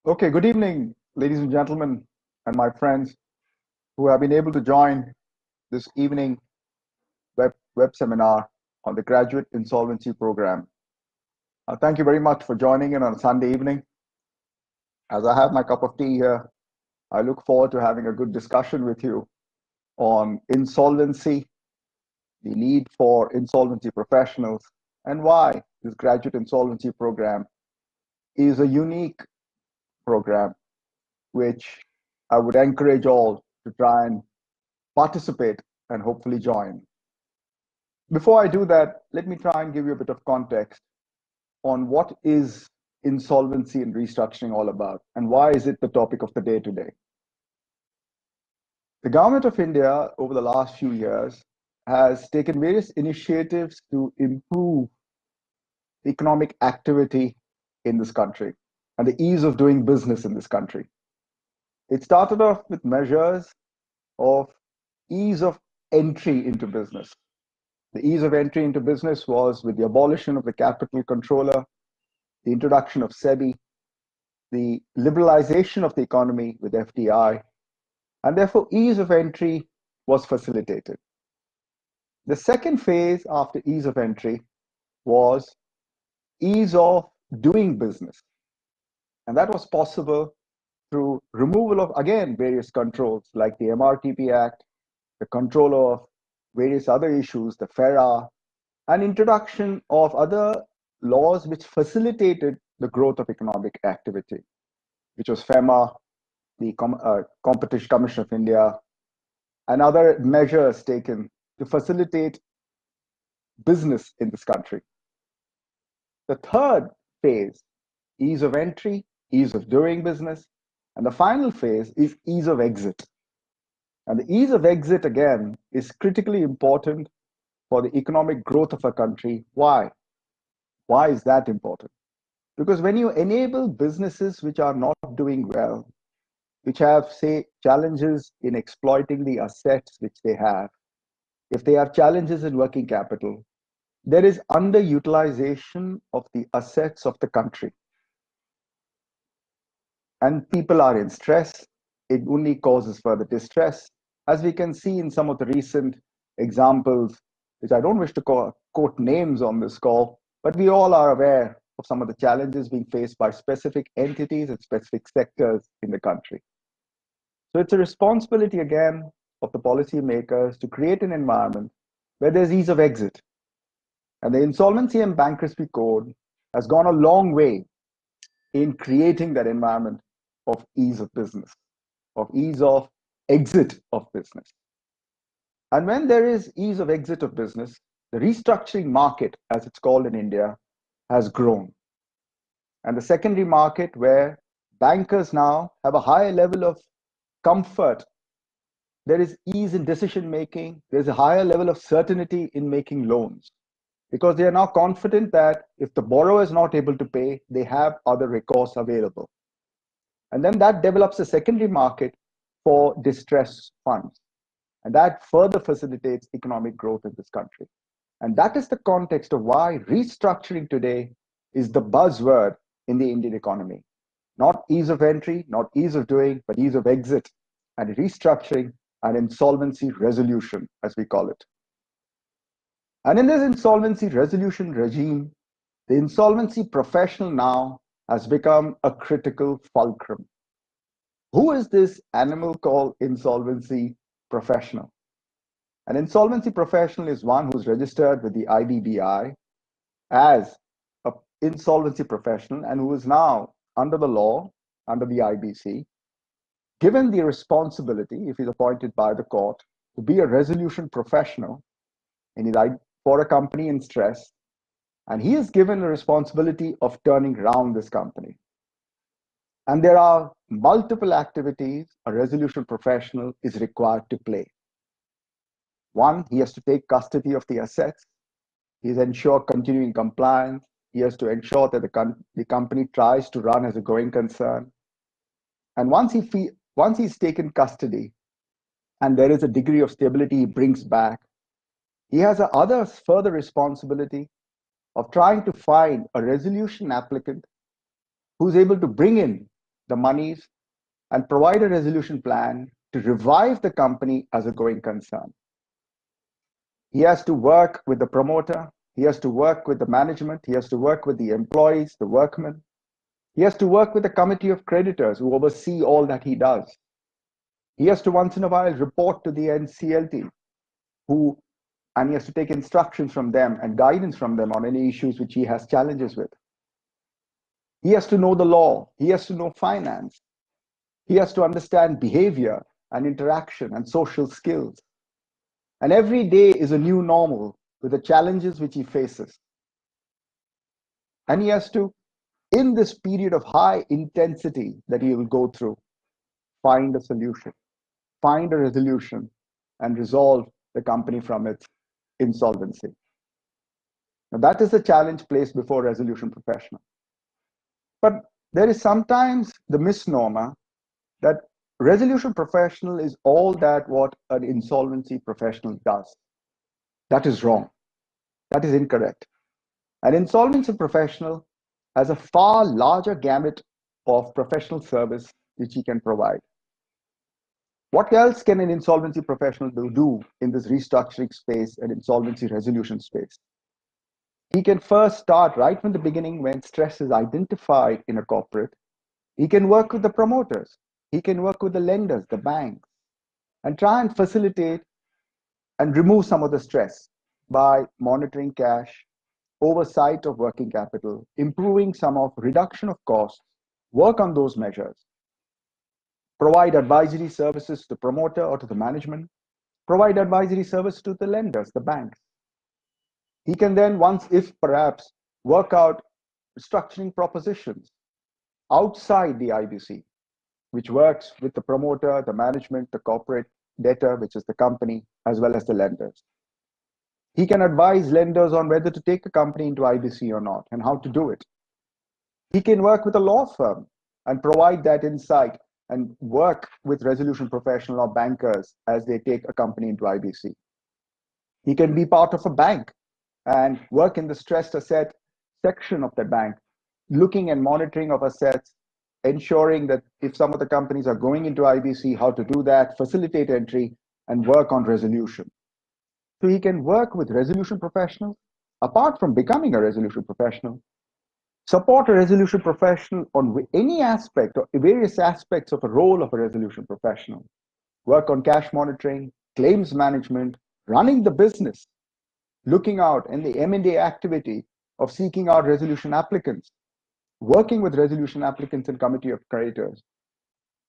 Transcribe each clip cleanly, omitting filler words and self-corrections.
Okay, good evening, ladies and gentlemen, and my friends who have been able to join this evening web seminar on the Graduate Insolvency Program. Thank you very much for joining in on a Sunday evening. As I have my cup of tea here, I look forward to having a good discussion with you on insolvency, the need for insolvency professionals, and why this Graduate Insolvency Program is a unique program which I would encourage all to try and participate and hopefully join. Before I do that, let me try and give you a bit of context on what is insolvency and restructuring all about and why is it the topic of the day today. The government of India over the last few years has taken various initiatives to improve economic activity in this country and the ease of doing business in this country. It started off with measures of ease of entry into business. The ease of entry into business was with the abolition of the capital controller, the introduction of SEBI, the liberalization of the economy with FDI, and therefore ease of entry was facilitated. The second phase after ease of entry was ease of doing business. And that was possible through removal of, again, various controls like the MRTP Act, the control of various other issues, the FERA, and introduction of other laws which facilitated the growth of economic activity, which was FEMA, the Competition Commission of India, and other measures taken to facilitate business in this country. The third phase, ease of entry, ease of doing business, and the final phase is ease of exit. And the ease of exit, again, is critically important for the economic growth of a country. Why? Why is that important? Because when you enable businesses which are not doing well, which have, say, challenges in exploiting the assets which they have, if they have challenges in working capital, there is underutilization of the assets of the country. And people are in stress. It only causes further distress. As we can see in some of the recent examples, which I don't wish to quote names on this call, but we all are aware of some of the challenges being faced by specific entities and specific sectors in the country. So it's a responsibility, again, of the policymakers to create an environment where there's ease of exit. And the Insolvency and Bankruptcy Code has gone a long way in creating that environment of ease of business, of ease of exit of business. And when there is ease of exit of business, the restructuring market, as it's called in India, has grown. And the secondary market, where bankers now have a higher level of comfort, there is ease in decision making, there's a higher level of certainty in making loans, because they are now confident that if the borrower is not able to pay, they have other recourse available. And then that develops a secondary market for distress funds. And that further facilitates economic growth in this country. And that is the context of why restructuring today is the buzzword in the Indian economy. Not ease of entry, not ease of doing, but ease of exit, and restructuring and insolvency resolution, as we call it. And in this insolvency resolution regime, the insolvency professional now has become a critical fulcrum. Who is this animal called insolvency professional? An insolvency professional is one who's registered with the IBBI as an insolvency professional and who is now, under the law, under the IBC, given the responsibility, if he's appointed by the court, to be a resolution professional for a company in stress, and he is given the responsibility of turning around this company. And there are multiple activities a resolution professional is required to play. One, he has to take custody of the assets. He has to ensure continuing compliance. He has to ensure that the company tries to run as a going concern. And once he's taken custody and there is a degree of stability he brings back, he has a other further responsibility of trying to find a resolution applicant who's able to bring in the monies, and provide a resolution plan to revive the company as a going concern. He has to work with the promoter. He has to work with the management. He has to work with the employees, the workmen. He has to work with a committee of creditors who oversee all that he does. He has to once in a while report to the NCLT, and he has to take instructions from them and guidance from them on any issues which he has challenges with. He has to know the law. He has to know finance. He has to understand behavior and interaction and social skills. And every day is a new normal with the challenges which he faces. And he has to, in this period of high intensity that he will go through, find a solution, find a resolution, and resolve the company from its insolvency. Now, that is the challenge placed before resolution professional. But there is sometimes the misnomer that resolution professional is all that what an insolvency professional does. That is wrong. That is incorrect. An insolvency professional has a far larger gamut of professional service which he can provide. What else can an insolvency professional do in this restructuring space and insolvency resolution space? He can first start right from the beginning when stress is identified in a corporate. He can work with the promoters. He can work with the lenders, the banks, and try and facilitate and remove some of the stress by monitoring cash, oversight of working capital, improving some of reduction of costs, work on those measures, provide advisory services to the promoter or to the management, provide advisory service to the lenders, the banks. He can then, once if perhaps, work out restructuring propositions outside the IBC, which works with the promoter, the management, the corporate debtor, which is the company, as well as the lenders. He can advise lenders on whether to take a company into IBC or not and how to do it. He can work with a law firm and provide that insight and work with resolution professional or bankers as they take a company into IBC. He can be part of a bank and work in the stressed asset section of the bank, looking and monitoring of assets, ensuring that if some of the companies are going into IBC, how to do that, facilitate entry, and work on resolution. So he can work with resolution professionals, apart from becoming a resolution professional, support a resolution professional on any aspect or various aspects of a role of a resolution professional, work on cash monitoring, claims management, running the business, looking out in the M&A activity of seeking out resolution applicants, working with resolution applicants and committee of creditors,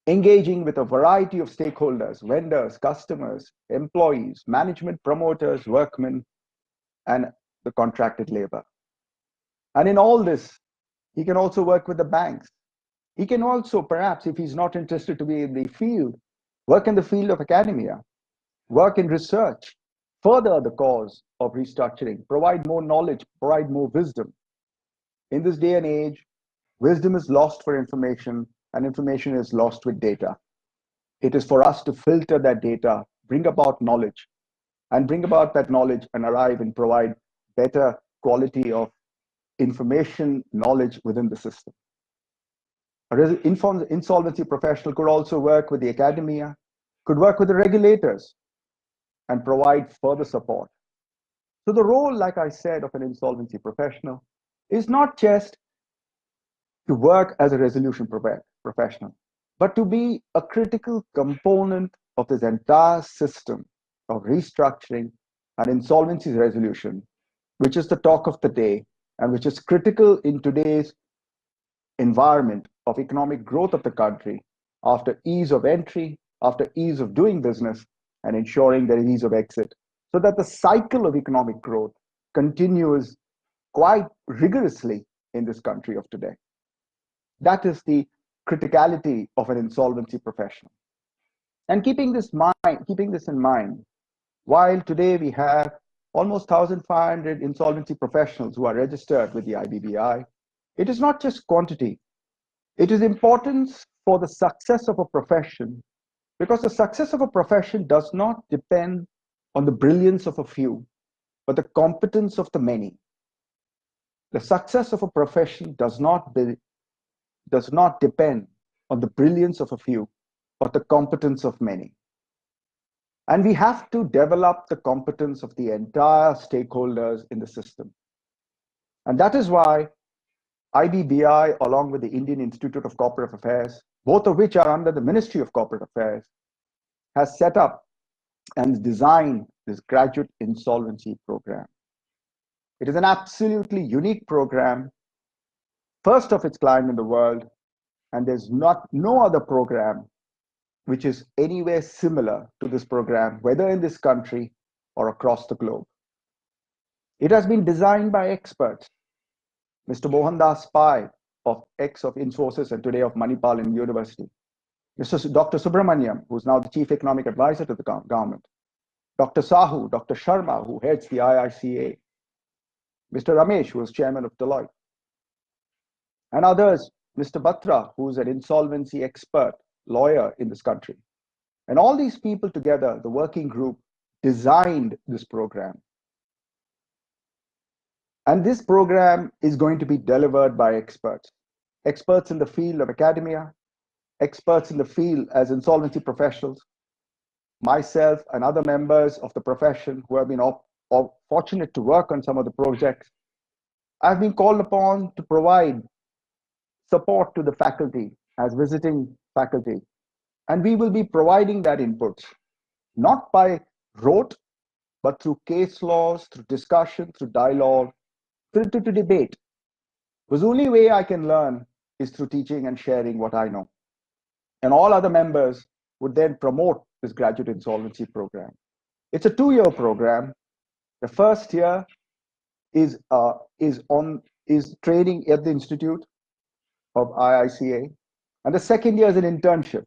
engaging with a variety of stakeholders, vendors, customers, employees, management, promoters, workmen, and the contracted labor. And in all this, he can also work with the banks. He can also, perhaps, if he's not interested to be in the field, work in the field of academia, work in research, further the cause of restructuring, provide more knowledge, provide more wisdom. In this day and age, wisdom is lost for information, and information is lost with data. It is for us to filter that data, bring about knowledge, and bring about that knowledge and arrive and provide better quality of information, knowledge within the system. An insolvency professional could also work with the academia, could work with the regulators, and provide further support. So the role, like I said, of an insolvency professional is not just to work as a resolution professional, but to be a critical component of this entire system of restructuring and insolvency resolution, which is the talk of the day and which is critical in today's environment of economic growth of the country after ease of entry, after ease of doing business, and ensuring there is ease of exit, so that the cycle of economic growth continues quite rigorously in this country of today. That is the criticality of an insolvency professional. And keeping this in mind, while today we have almost 1,500 insolvency professionals who are registered with the IBBI, it is not just quantity. It is importance for the success of a profession, because the success of a profession does not depend on the brilliance of a few, but the competence of the many. The success of a profession does not depend on the brilliance of a few, but the competence of many. And we have to develop the competence of the entire stakeholders in the system. And that is why IBBI, along with the Indian Institute of Corporate Affairs, both of which are under the Ministry of Corporate Affairs, has set up and designed this graduate insolvency program. It is an absolutely unique program, first of its kind in the world, and there's no other program which is anywhere similar to this program, whether in this country or across the globe. It has been designed by experts. Mr. Mohandas Pai, of Infosys and today of Manipal University. Dr. Subramaniam, who's now the Chief Economic Advisor to the government. Dr. Sahu, Dr. Sharma, who heads the IICA. Mr. Ramesh, who is chairman of Deloitte. And others, Mr. Batra, who is an insolvency expert, lawyer in this country. And all these people together, the working group, designed this program. And this program is going to be delivered by experts. Experts in the field of academia, experts in the field as insolvency professionals, myself and other members of the profession who have been fortunate to work on some of the projects. I've been called upon to provide support to the faculty as visiting faculty. And we will be providing that input, not by rote, but through case laws, through discussion, through dialogue, through to debate. Because the only way I can learn is through teaching and sharing what I know. And all other members would then promote this graduate insolvency program. It's a 2-year program. The first year is training at the Institute of IICA, and the second year is an internship.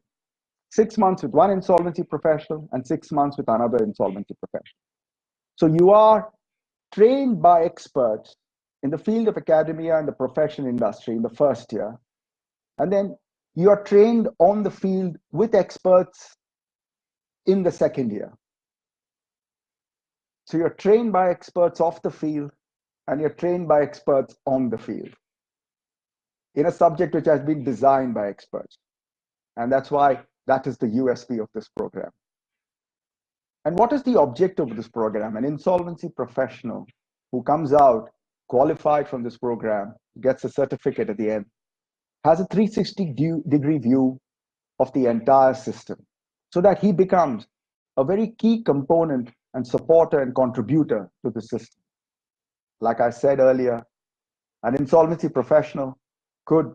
6 months with one insolvency professional and 6 months with another insolvency professional. So you are trained by experts in the field of academia and the profession industry in the first year. And then you are trained on the field with experts in the second year. So you're trained by experts off the field and you're trained by experts on the field in a subject which has been designed by experts. And that's why that is the USP of this program. And what is the objective of this program? An insolvency professional who comes out qualified from this program, gets a certificate at the end, has a 360-degree view of the entire system so that he becomes a very key component and supporter and contributor to the system. Like I said earlier, an insolvency professional could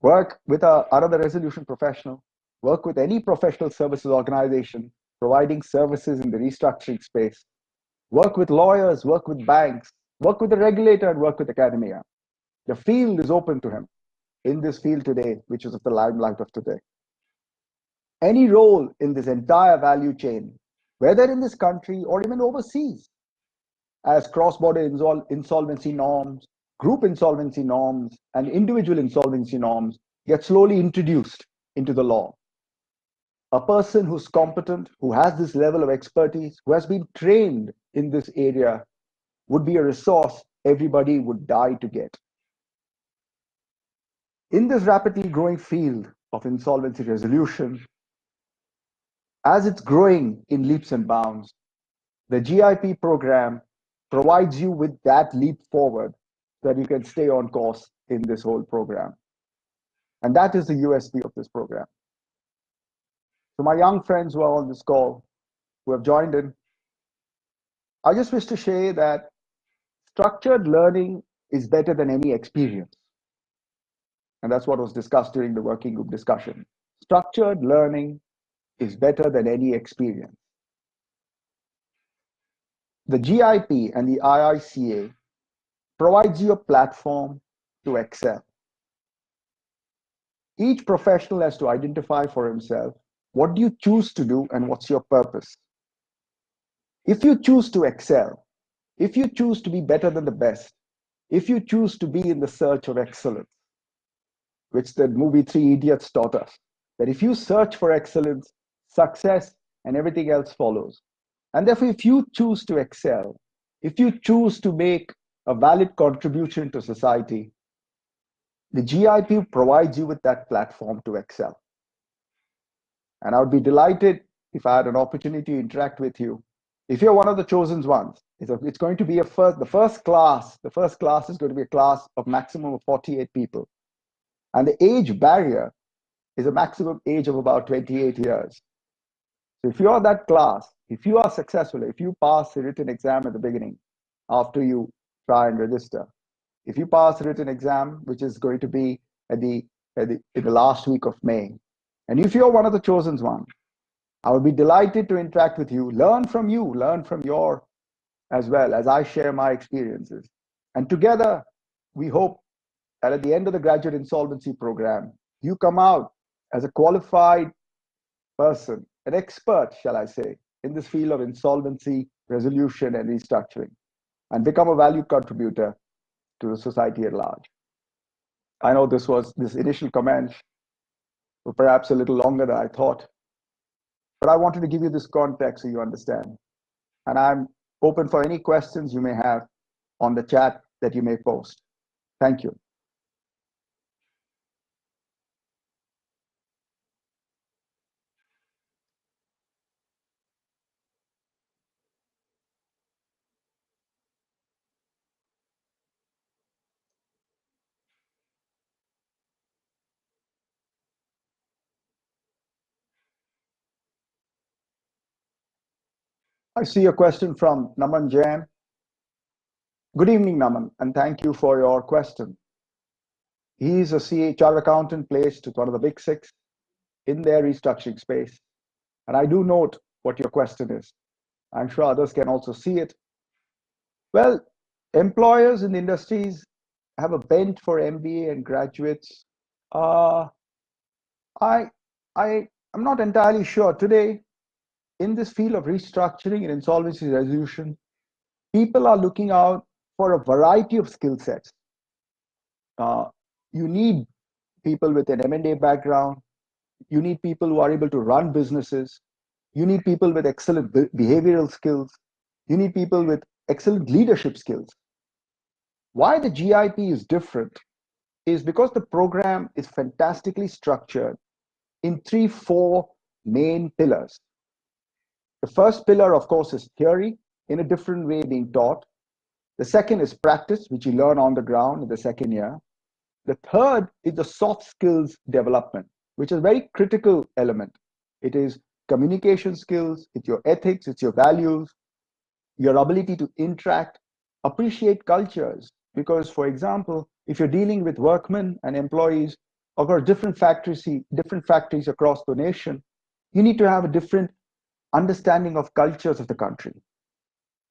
work with another resolution professional, work with any professional services organization providing services in the restructuring space, work with lawyers, work with banks, work with the regulator, and work with academia. The field is open to him in this field today, which is of the limelight of today. Any role in this entire value chain, whether in this country or even overseas, as cross-border insolvency norms, group insolvency norms, and individual insolvency norms get slowly introduced into the law. A person who's competent, who has this level of expertise, who has been trained in this area, would be a resource everybody would die to get. In this rapidly growing field of insolvency resolution, as it's growing in leaps and bounds, the GIP program provides you with that leap forward so that you can stay on course in this whole program. And that is the USP of this program. So my young friends who are on this call, who have joined in, I just wish to say that structured learning is better than any experience. And that's what was discussed during the working group discussion. Structured learning is better than any experience. The GIP and the IICA provides you a platform to excel. Each professional has to identify for himself, what do you choose to do and what's your purpose? If you choose to excel, if you choose to be better than the best, if you choose to be in the search of excellence, which the movie Three Idiots taught us, that if you search for excellence, success and everything else follows. And therefore, if you choose to excel, if you choose to make a valid contribution to society, The GIP provides you with that platform to excel. And I would be delighted if I had an opportunity to interact with you. If you're one of the chosen ones, it's going to be the first class. The first class is going to be a class of maximum of 48 people. And the age barrier is a maximum age of about 28 years. So if you're that class, if you are successful, if you pass the written exam at the beginning, after you try and register, if you pass the written exam, which is going to be in the last week of May, and if you're one of the chosen ones, I will be delighted to interact with you, learn from your as well as I share my experiences. And together, we hope that at the end of the graduate insolvency program, you come out as a qualified person, an expert, shall I say, in this field of insolvency, resolution, and restructuring, and become a value contributor to the society at large. I know this initial comment were perhaps a little longer than I thought, but I wanted to give you this context so you understand. And I'm open for any questions you may have on the chat that you may post. Thank you. I see a question from Naman Jain. Good evening, Naman, and thank you for your question. He is a CHR accountant placed with one of the big six in their restructuring space. And I do note what your question is. I'm sure others can also see it. Well, employers in the industries have a bent for MBA and graduates. Uh, I, I'm not entirely sure. Today, in this field of restructuring and insolvency resolution, people are looking out for a variety of skill sets. You need people with an M&A background. You need people who are able to run businesses. You need people with excellent behavioral skills. You need people with excellent leadership skills. Why the GIP is different is because the program is fantastically structured in four main pillars. The first pillar, of course, is theory in a different way being taught. The second is practice, which you learn on the ground in the second year. The third is the soft skills development, which is a very critical element. It is communication skills, it's your ethics, it's your values, your ability to interact, appreciate cultures. Because, for example, if you're dealing with workmen and employees across different factories across the nation, you need to have a different understanding of cultures of the country.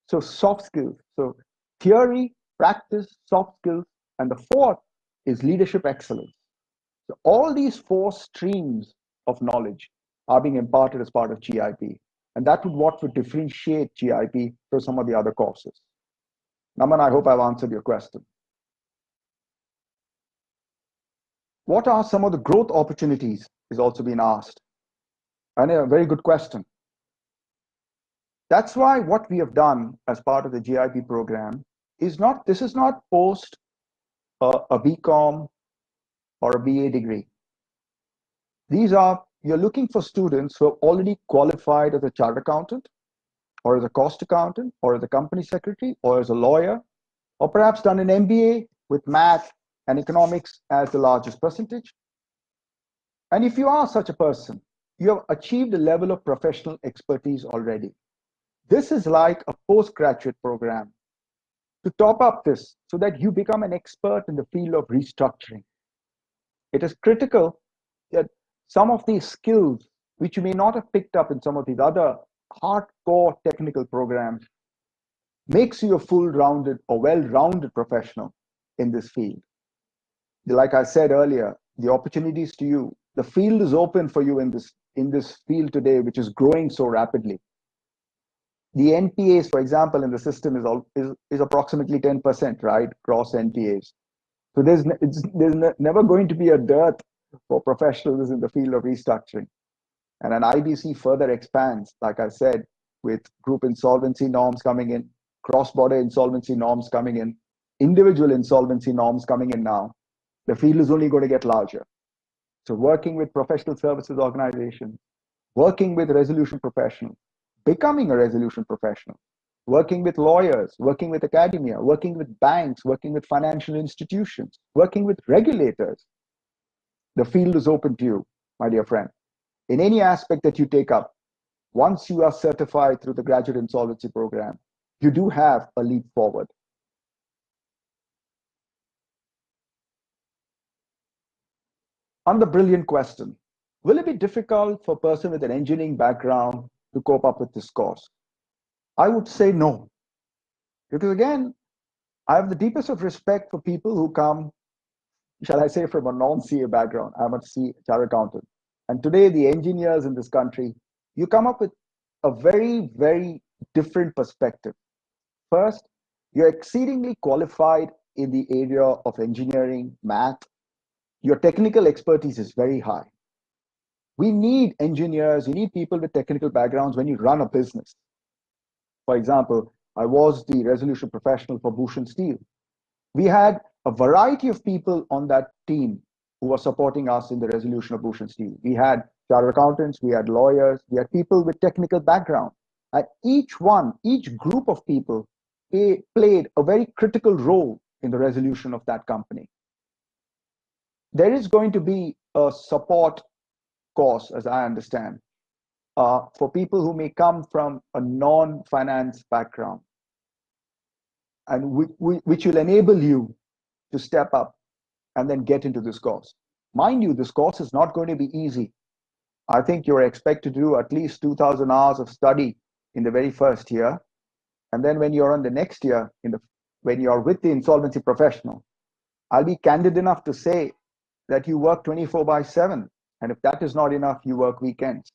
So soft skills. So theory, practice, soft skills, and the fourth is leadership excellence. So all these four streams of knowledge are being imparted as part of GIP. And that would what would differentiate GIP from some of the other courses. Naman, I hope I've answered your question. What are some of the growth opportunities is also being asked. And a very good question. That's why what we have done as part of the GIP program is this is not post a BCom or a BA degree. You're looking for students who have already qualified as a chartered accountant, or as a cost accountant, or as a company secretary, or as a lawyer, or perhaps done an MBA with math and economics as the largest percentage. And if you are such a person, you have achieved a level of professional expertise already. This is like a postgraduate program to top up this so that you become an expert in the field of restructuring. It is critical that some of these skills, which you may not have picked up in some of these other hardcore technical programs, makes you a full-rounded or well-rounded professional in this field. Like I said earlier, the opportunities to you, the field is open for you in this field today, which is growing so rapidly. The NPAs, for example, in the system is approximately 10%, right? Gross NPAs. So there's never going to be a dearth for professionals in the field of restructuring. And an IBC further expands, like I said, with group insolvency norms coming in, cross-border insolvency norms coming in, individual insolvency norms coming in now. The field is only going to get larger. So working with professional services organizations, working with resolution professionals, becoming a resolution professional, working with lawyers, working with academia, working with banks, working with financial institutions, working with regulators. The field is open to you, my dear friend. In any aspect that you take up, once you are certified through the graduate insolvency program, you do have a leap forward. On the brilliant question, will it be difficult for a person with an engineering background to cope up with this course? I would say no. Because again, I have the deepest of respect for people who come, shall I say, from a non-CA background. I'm a chartered accountant. And today, the engineers in this country, you come up with a very, very different perspective. First, you're exceedingly qualified in the area of engineering, math. Your technical expertise is very high. We need engineers, you need people with technical backgrounds when you run a business. For example, I was the resolution professional for Bhushan Steel. We had a variety of people on that team who were supporting us in the resolution of Bhushan Steel. We had chartered accountants, we had lawyers, we had people with technical background. And each group of people played a very critical role in the resolution of that company. There is going to be a support course, as I understand, for people who may come from a non-finance background, and which will enable you to step up and then get into this course. Mind you, this course is not going to be easy. I think you're expected to do at least 2,000 hours of study in the very first year. And then when you're on the next year, when you're with the insolvency professional, I'll be candid enough to say that you work 24/7. And if that is not enough, you work weekends.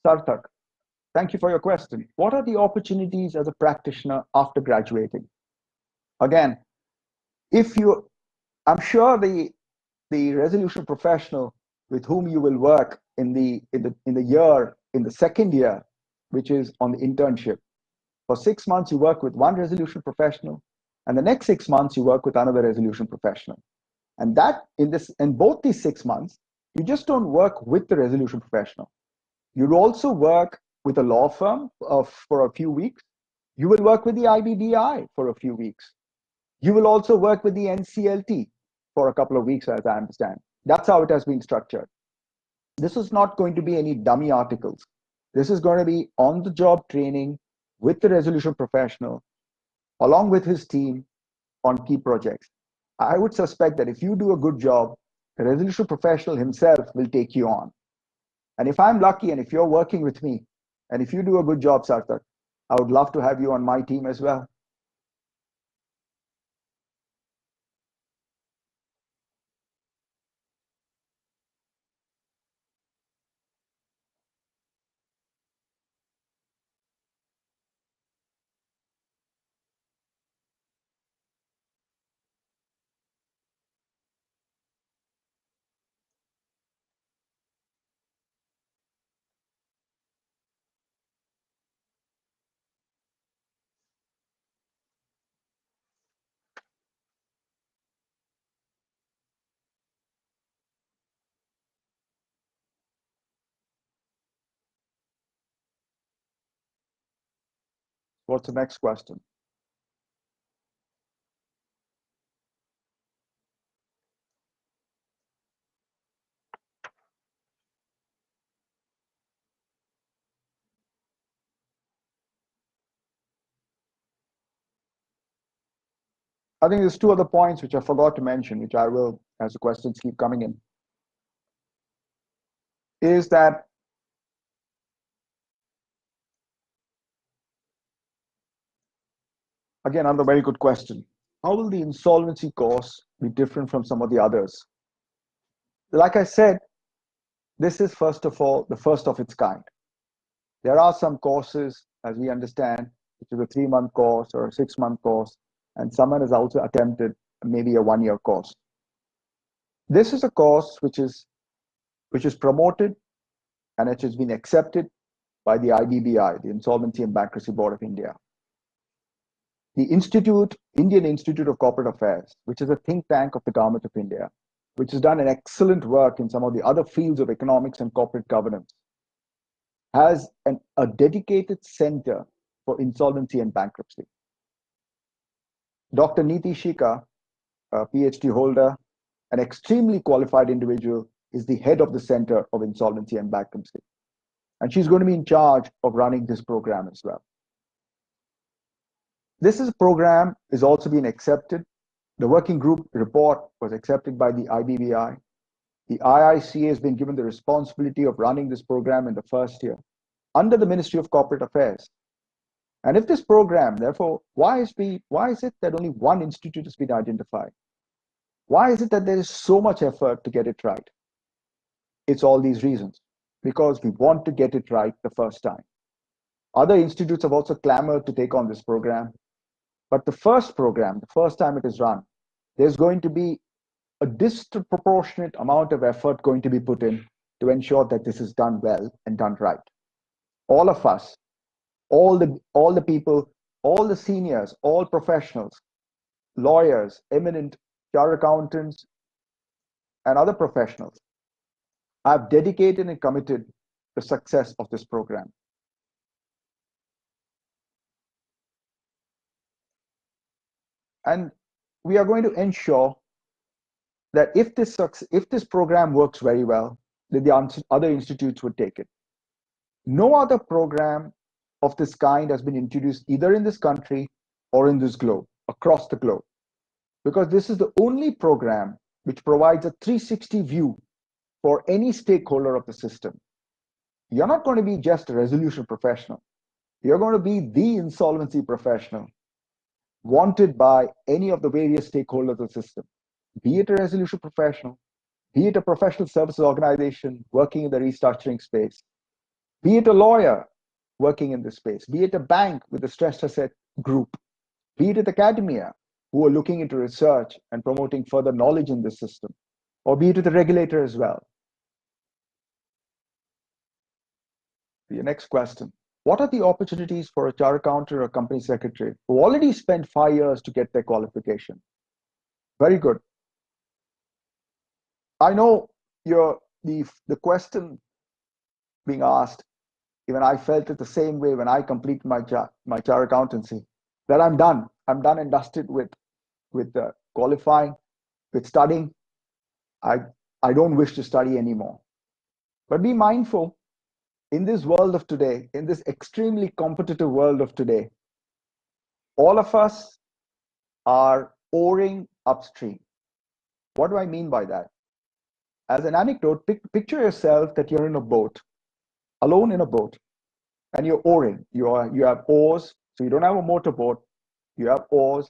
Sarthak, thank you for your question. What are the opportunities as a practitioner after graduating? Again, if you, I'm sure the resolution professional with whom you will work in the second year, which is on the internship. For 6 months, you work with one resolution professional, and the next 6 months you work with another resolution professional. And that in both these 6 months, you just don't work with the resolution professional. You also work with a law firm for a few weeks. You will work with the IBBI for a few weeks. You will also work with the NCLT for a couple of weeks, as I understand. That's how it has been structured. This is not going to be any dummy articles. This is going to be on-the-job training with the resolution professional, along with his team on key projects. I would suspect that if you do a good job, the resolution professional himself will take you on. And if I'm lucky and if you're working with me, and if you do a good job, Sarthak, I would love to have you on my team as well. What's the next question? I think there's two other points which I forgot to mention, which I will, as the questions keep coming in, is that again, another very good question. How will the insolvency course be different from some of the others? Like I said, this is first of all the first of its kind. There are some courses, as we understand, which is a 3-month course or a 6-month course, and someone has also attempted maybe a 1-year course. This is a course which is promoted and it has been accepted by the IBBI, the Insolvency and Bankruptcy Board of India. The Indian Institute of Corporate Affairs, which is a think tank of the Government of India, which has done an excellent work in some of the other fields of economics and corporate governance, has a dedicated center for insolvency and bankruptcy. Dr. Neeti Shika, a PhD holder, an extremely qualified individual, is the head of the Center of Insolvency and Bankruptcy. And she's going to be in charge of running this program as well. This is a program is also being accepted. The working group report was accepted by the IBBI. The IICA has been given the responsibility of running this program in the first year under the Ministry of Corporate Affairs. And if this program, therefore, why is it that only one institute has been identified? Why is it that there is so much effort to get it right? It's all these reasons, because we want to get it right the first time. Other institutes have also clamored to take on this program. But the first program, the first time it is run, there's going to be a disproportionate amount of effort going to be put in to ensure that this is done well and done right. All of us, all the people, all the seniors, all professionals, lawyers, eminent chartered accountants, and other professionals have dedicated and committed to the success of this program. And we are going to ensure that if this program works very well, then the other institutes would take it. No other program of this kind has been introduced either in this country or in this globe, across the globe, because this is the only program which provides a 360 view for any stakeholder of the system. You're not going to be just a resolution professional. You're going to be the insolvency professional wanted by any of the various stakeholders of the system, be it a resolution professional, be it a professional services organization working in the restructuring space, be it a lawyer working in this space, be it a bank with a stressed asset group, be it academia who are looking into research and promoting further knowledge in this system, or be it the regulator as well. Your next question. What are the opportunities for a chartered accountant or company secretary who already spent 5 years to get their qualification? Very good. I know the question being asked, even I felt it the same way when I completed my chartered accountancy, that I'm done and dusted with qualifying, with studying. I don't wish to study anymore. But be mindful, in this world of today, in this extremely competitive world of today, all of us are oaring upstream. What do I mean by that? As an anecdote, picture yourself that you're in a boat, alone in a boat, and you're oaring. You have oars, so you don't have a motorboat. You have oars,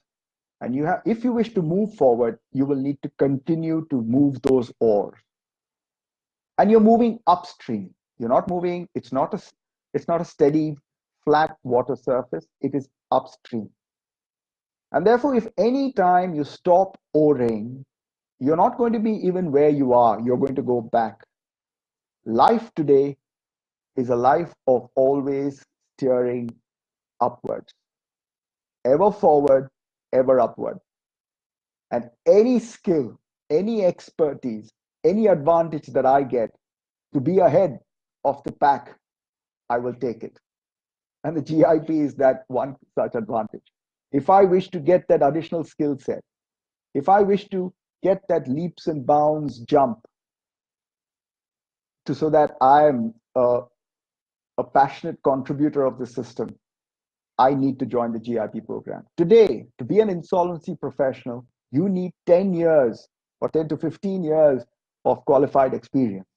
and if you wish to move forward, you will need to continue to move those oars. And you're moving upstream. You're not moving, it's not a steady, flat water surface, it is upstream. And therefore, if any time you stop oaring, you're not going to be even where you are, you're going to go back. Life today is a life of always steering upwards, ever forward, ever upward. And any skill, any expertise, any advantage that I get to be ahead of the pack, I will take it. And the GIP is that one such advantage. If I wish to get that additional skill set, if I wish to get that leaps and bounds jump so that I am a passionate contributor of the system, I need to join the GIP program. Today, to be an insolvency professional, you need 10 years or 10 to 15 years of qualified experience.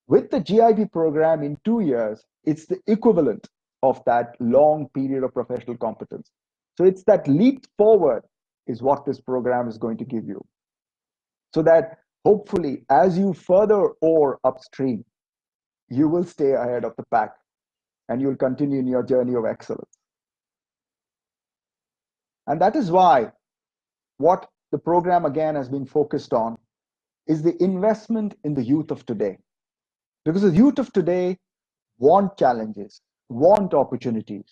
With the GIP program in 2 years, it's the equivalent of that long period of professional competence. So it's that leap forward is what this program is going to give you. So that hopefully, as you further oar upstream, you will stay ahead of the pack and you'll continue in your journey of excellence. And that is why what the program again has been focused on is the investment in the youth of today. Because the youth of today want challenges, want opportunities.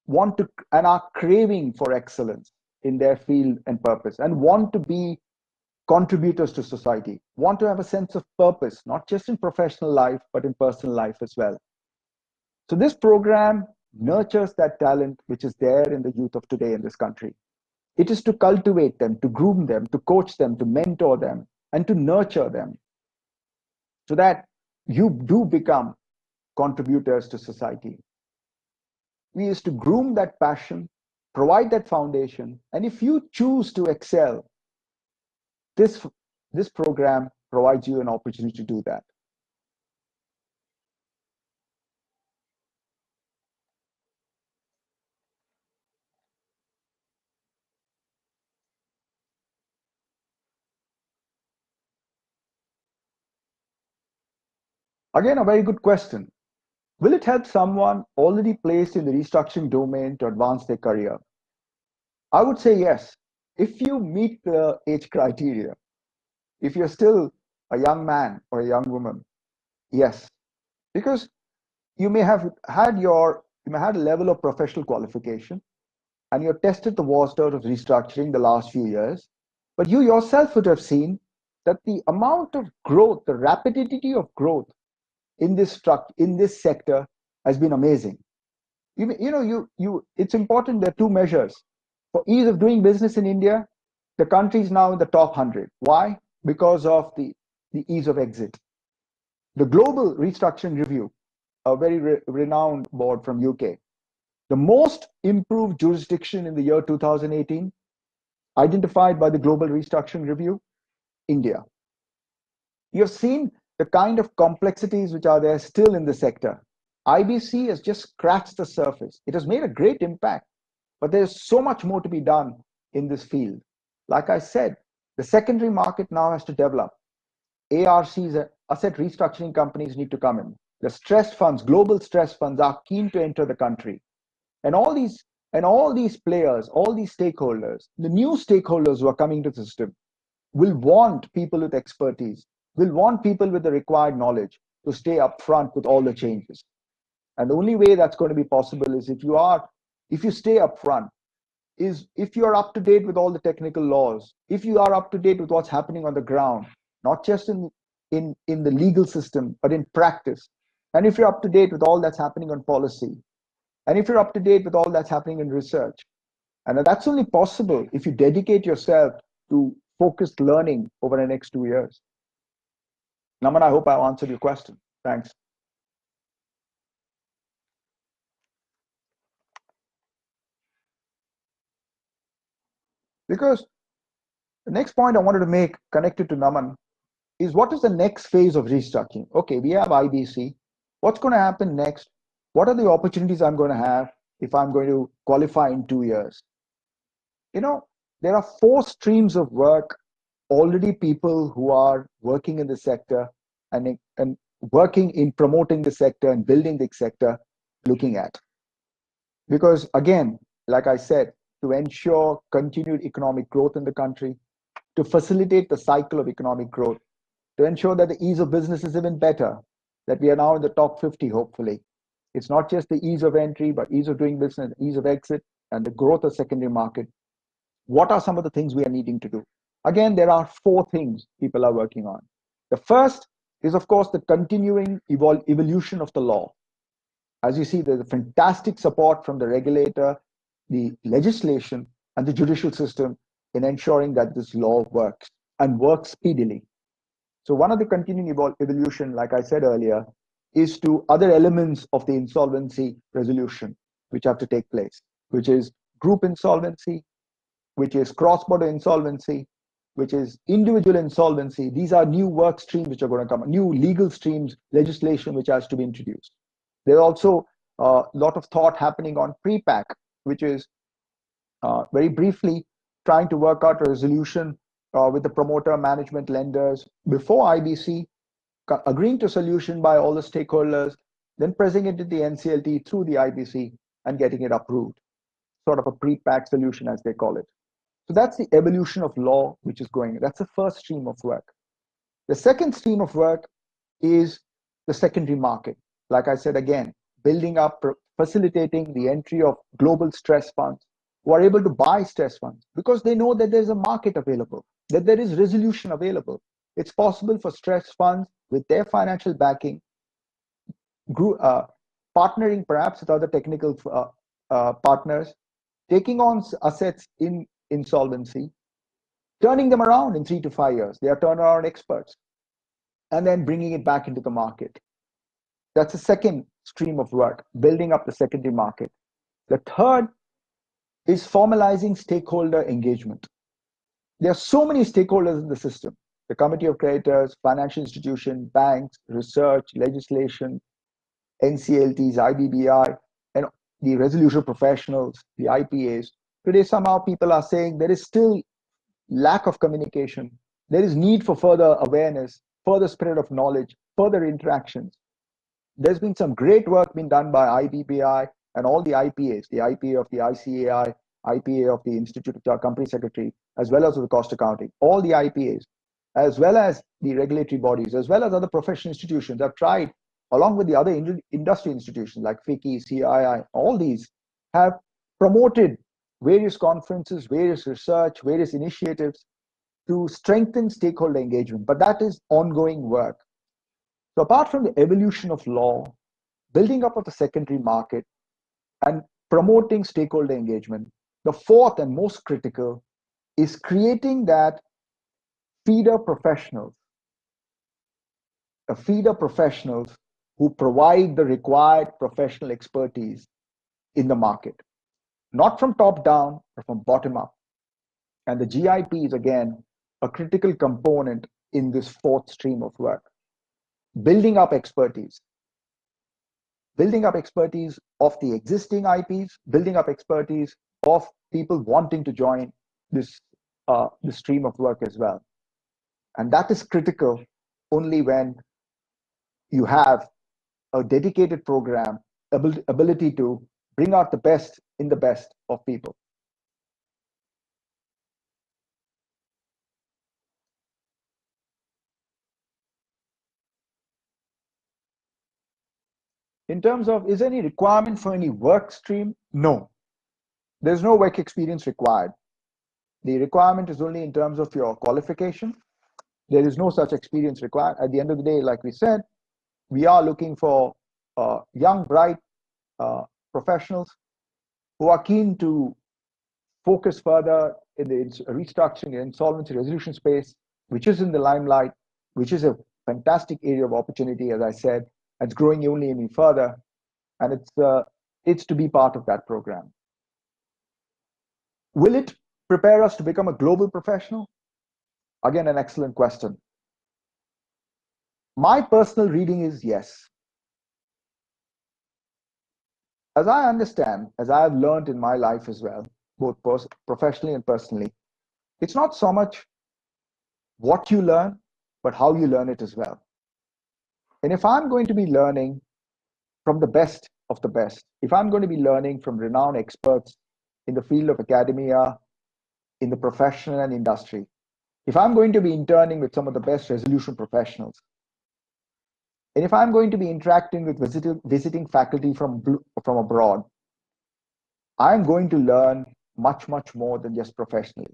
want to and are craving for excellence in their field and purpose, and want to be contributors to society, want to have a sense of purpose, not just in professional life, but in personal life as well. So this program nurtures that talent which is there in the youth of today in this country. It is to cultivate them, to groom them, to coach them, to mentor them, and to nurture them so that you do become contributors to society. We used to groom that passion, provide that foundation, and if you choose to excel, this, this program provides you an opportunity to do that. Again, a very good question. Will it help someone already placed in the restructuring domain to advance their career? I would say yes. If you meet the age criteria, if you're still a young man or a young woman, yes. Because you may have had a level of professional qualification and you've tested the water of restructuring the last few years, but you yourself would have seen that the amount of growth, the rapidity of growth in this sector has been amazing. It's important. There are two measures. For ease of doing business in India, the country is now in the top 100. Why? Because of the ease of exit. The Global Restructuring Review, a very renowned board from UK, the most improved jurisdiction in the year 2018, identified by the Global Restructuring Review, India. You have seen the kind of complexities which are there still in the sector. IBC has just scratched the surface. It has made a great impact, but there's so much more to be done in this field. Like I said, the secondary market now has to develop. ARCs, asset restructuring companies, need to come in. The stress funds, global stress funds, are keen to enter the country. And all these players, all these stakeholders, the new stakeholders who are coming to the system, will want people with expertise, will want people with the required knowledge to stay upfront with all the changes. And the only way that's going to be possible is if you stay upfront, is if you are up to date with all the technical laws, if you are up to date with what's happening on the ground, not just in the legal system, but in practice. And if you're up to date with all that's happening on policy, and if you're up to date with all that's happening in research. And that's only possible if you dedicate yourself to focused learning over the next 2 years. Naman, I hope I answered your question. Thanks. Because the next point I wanted to make connected to Naman is, what is the next phase of restructuring? Okay, we have IBC. What's going to happen next? What are the opportunities I'm going to have if I'm going to qualify in 2 years? There are 4 streams of work already, people who are working in the sector and working in promoting the sector and building the sector looking at. Because again, like I said, to ensure continued economic growth in the country, to facilitate the cycle of economic growth, to ensure that the ease of business is even better, that we are now in the top 50, hopefully. It's not just the ease of entry, but ease of doing business, ease of exit, and the growth of secondary market. What are some of the things we are needing to do? Again, there are 4 things people are working on. The first is, of course, the continuing evolution of the law. As you see, there's a fantastic support from the regulator, the legislation, and the judicial system in ensuring that this law works and works speedily. So one of the continuing evolution, like I said earlier, is to other elements of the insolvency resolution which have to take place, which is group insolvency, which is cross-border insolvency, which is individual insolvency. These are new work streams which are going to come, new legal streams, legislation which has to be introduced. There's also a lot of thought happening on pre-pack, which is very briefly trying to work out a resolution with the promoter, management, lenders before IBC, agreeing to a solution by all the stakeholders, then pressing it to the NCLT through the IBC and getting it approved. Sort of a pre-pack solution, as they call it. So that's the evolution of law which is going. That's the first stream of work. The second stream of work is the secondary market. Like I said, again, building up facilitating the entry of global stress funds who are able to buy stress funds because they know that there's a market available, that there is resolution available. It's possible for stress funds with their financial backing, partnering perhaps with other technical partners, taking on assets in insolvency, turning them around in 3 to 5 years. They are turnaround experts, and then bringing it back into the market. That's the second stream of work, building up the secondary market. The third is formalizing stakeholder engagement. There are so many stakeholders in the system: the committee of creditors, financial institution, banks, research, legislation, NCLTs, IBBI, and the resolution professionals, the IPAs. Today, somehow people are saying there is still lack of communication. There is need for further awareness, further spread of knowledge, further interactions. There's been some great work being done by IBBI and all the IPAs, the IPA of the ICAI, IPA of the Institute of Company Secretary, as well as of the cost accounting, all the IPAs, as well as the regulatory bodies, as well as other professional institutions have tried, along with the other industry institutions like FICCI, CII, all these have promoted various conferences, various research, various initiatives to strengthen stakeholder engagement. But that is ongoing work. So apart from the evolution of law, building up of the secondary market, and promoting stakeholder engagement, the fourth and most critical is creating that feeder professionals, who provide the required professional expertise in the market, not from top down, but from bottom up. And the GIP is again a critical component in this fourth stream of work. Building up expertise of the existing IPs, building up expertise of people wanting to join this stream of work as well. And that is critical only when you have a dedicated program, ability to bring out the best in the best of people. In terms of, is there any requirement for any work stream? No. There's no work experience required. The requirement is only in terms of your qualification. There is no such experience required. At the end of the day, like we said, we are looking for young, bright professionals who are keen to focus further in the restructuring and insolvency resolution space, which is in the limelight, which is a fantastic area of opportunity, as I said. It's growing only any further, and it's to be part of that program. Will it prepare us to become a global professional? Again, an excellent question. My personal reading is yes. As I understand, as I have learned in my life as well, both professionally and personally, it's not so much what you learn, but how you learn it as well. And if I'm going to be learning from the best of the best, if I'm going to be learning from renowned experts in the field of academia, in the profession and industry, if I'm going to be interning with some of the best resolution professionals, and if I'm going to be interacting with visiting faculty from abroad, I'm going to learn much, much more than just professionally.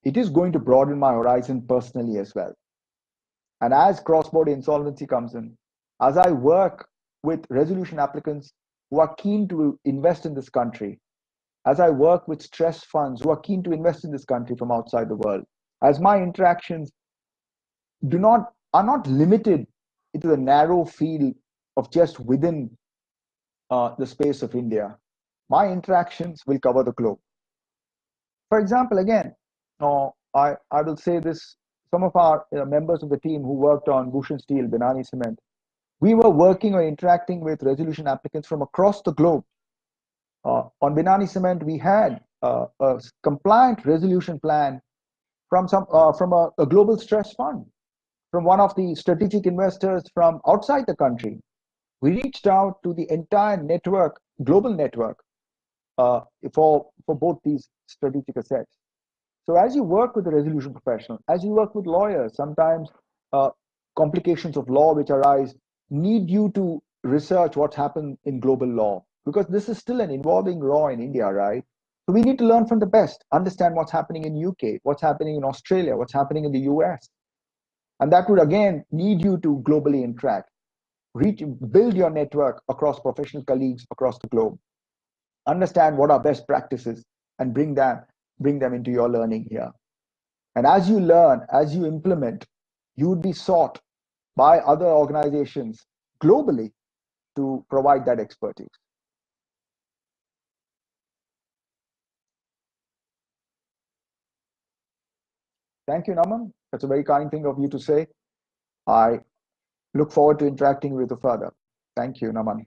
It is going to broaden my horizon personally as well. And as cross-border insolvency comes in, as I work with resolution applicants who are keen to invest in this country, as I work with stress funds who are keen to invest in this country from outside the world, as my interactions are not limited into the narrow field of just within the space of India, my interactions will cover the globe. For example, again, I will say this, some of our members of the team who worked on Bhushan Steel, Binani Cement, we were working or interacting with resolution applicants from across the globe. On Binani Cement, we had a compliant resolution plan from a global stress fund, from one of the strategic investors from outside the country. We reached out to the entire network, global network, for both these strategic assets. So as you work with a resolution professional, as you work with lawyers, sometimes complications of law which arise need you to research what's happened in global law, because this is still an evolving law in India, right? So we need to learn from the best, understand what's happening in UK, what's happening in Australia, what's happening in the US. And that would again need you to globally interact, build your network across professional colleagues across the globe, understand what are best practices, and bring them into your learning here. And as you learn, as you implement, you would be sought by other organizations globally to provide that expertise. Thank you, Naman. That's a very kind thing of you to say. I look forward to interacting with you further. Thank you, Naman.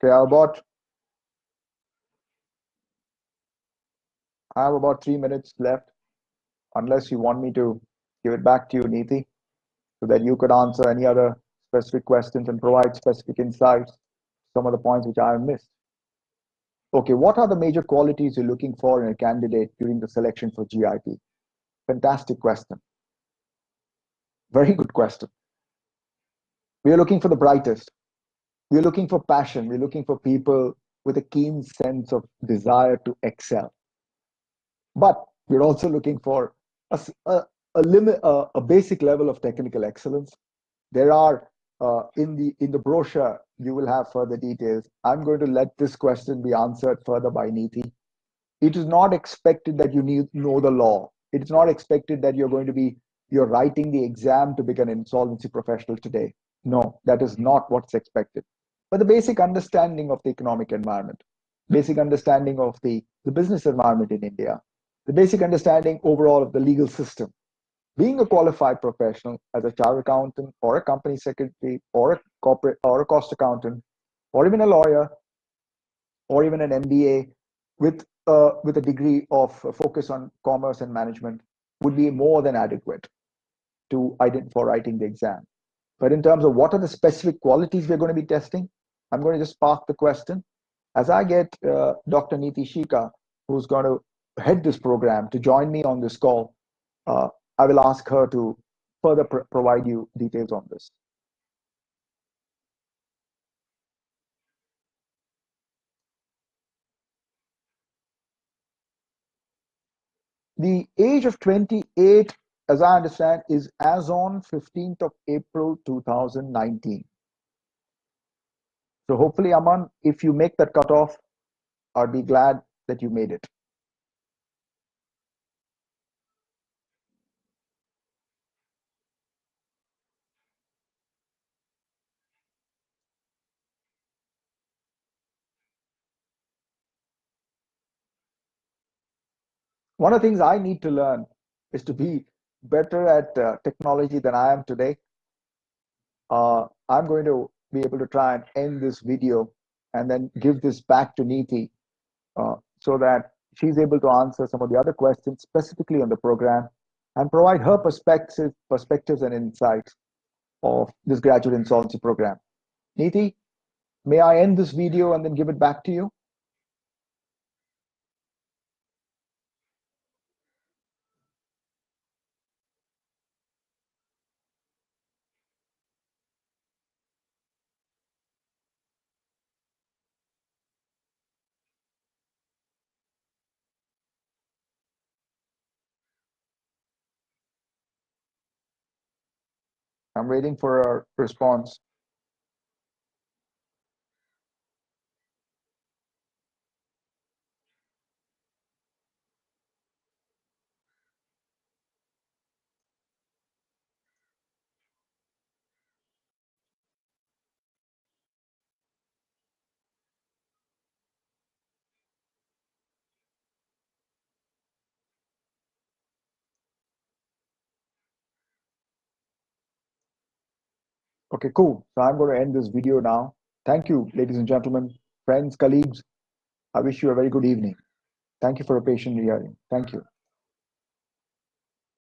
Okay, I have about 3 minutes left, unless you want me to give it back to you, Neeti, so that you could answer any other specific questions and provide specific insights, some of the points which I have missed. Okay, what are the major qualities you're looking for in a candidate during the selection for GIP? Fantastic question. Very good question. We are looking for the brightest. We're looking for passion. We're looking for people with a keen sense of desire to excel. But we're also looking for a basic level of technical excellence. There are in the brochure you will have further details. I'm going to let this question be answered further by Neeti. It is not expected that you need know the law. It is not expected that you're writing the exam to become an insolvency professional today. No, that is not what's expected. But the basic understanding of the economic environment, basic understanding of the business environment in India, the basic understanding overall of the legal system. Being a qualified professional as a chartered accountant or a company secretary or a corporate or a cost accountant or even a lawyer or even an MBA with a degree of focus on commerce and management would be more than adequate for writing the exam. But in terms of what are the specific qualities we're going to be testing, I'm going to just park the question. As I get Dr. Neeti Shika, who's going to head this program, to join me on this call, I will ask her to further provide you details on this. The age of 28, as I understand, is as on 15th of April 2019. So hopefully, Aman, if you make that cutoff, I'd be glad that you made it. One of the things I need to learn is to be better at technology than I am today. I'm going to be able to try and end this video and then give this back to Neeti so that she's able to answer some of the other questions specifically on the program and provide her perspectives and insights of this graduate insolvency program. Neeti, may I end this video and then give it back to you? I'm waiting for a response. Okay, cool. So I'm going to end this video now. Thank you, ladies and gentlemen, friends, colleagues. I wish you a very good evening. Thank you for a patient hearing. Thank you.